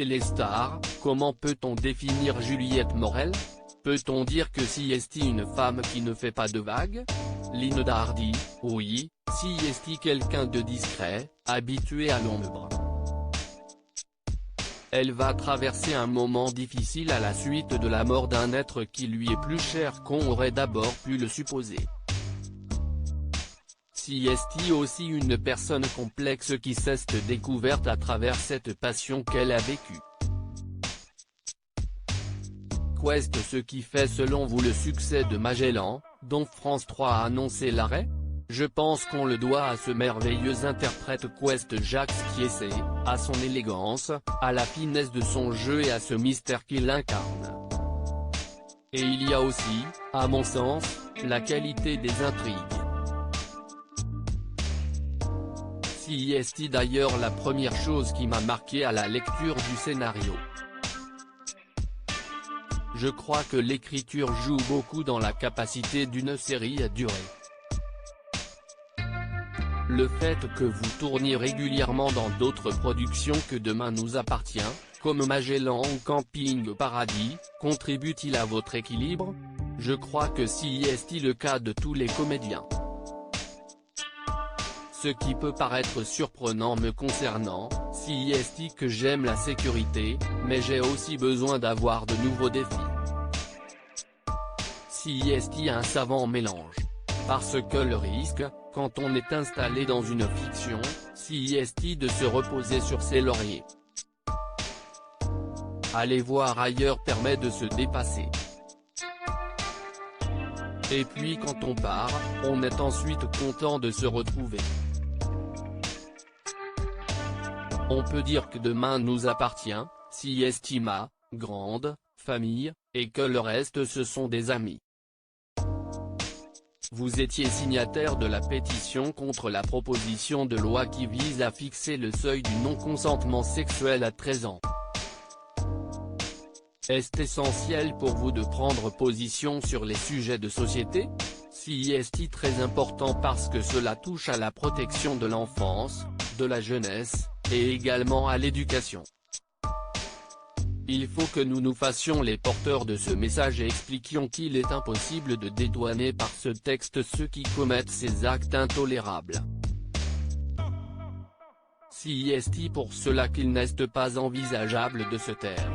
Téléstar, comment peut-on définir Juliette Morel? Peut-on dire que si est une femme qui ne fait pas de vagues? Linda Hardy, oui, si est quelqu'un de discret, habitué à l'ombre. Elle va traverser un moment difficile à la suite de la mort d'un être qui lui est plus cher qu'on aurait d'abord pu le supposer. Si est aussi une personne complexe qui s'est découverte à travers cette passion qu'elle a vécue. Qu'est ce qui fait selon vous le succès de Magellan, dont France 3 a annoncé l'arrêt? Je pense qu'on le doit à ce merveilleux interprète qu'est Jacques Skiessé, à son élégance, à la finesse de son jeu et à ce mystère qu'il incarne. Et il y a aussi, à mon sens, la qualité des intrigues. Si est d'ailleurs la première chose qui m'a marqué à la lecture du scénario. Je crois que l'écriture joue beaucoup dans la capacité d'une série à durer. Le fait que vous tourniez régulièrement dans d'autres productions que Demain nous appartient, comme Magellan ou Camping Paradis, contribue-t-il à votre équilibre? Je crois que si est le cas de tous les comédiens. Ce qui peut paraître surprenant me concernant, si est que j'aime la sécurité, mais j'ai aussi besoin d'avoir de nouveaux défis. Si est un savant mélange. Parce que le risque, quand on est installé dans une fiction, si est de se reposer sur ses lauriers. Aller voir ailleurs permet de se dépasser. Et puis quand on part, on est ensuite content de se retrouver. On peut dire que Demain nous appartient, si estima, grande, famille, et que le reste ce sont des amis. Vous étiez signataire de la pétition contre la proposition de loi qui vise à fixer le seuil du non-consentement sexuel à 13 ans. Est-ce essentiel pour vous de prendre position sur les sujets de société? Si est très important parce que cela touche à la protection de l'enfance, de la jeunesse, et également à l'éducation. Il faut que nous nous fassions les porteurs de ce message et expliquions qu'il est impossible de dédouaner par ce texte ceux qui commettent ces actes intolérables. Si est pour cela qu'il n'est pas envisageable de se taire.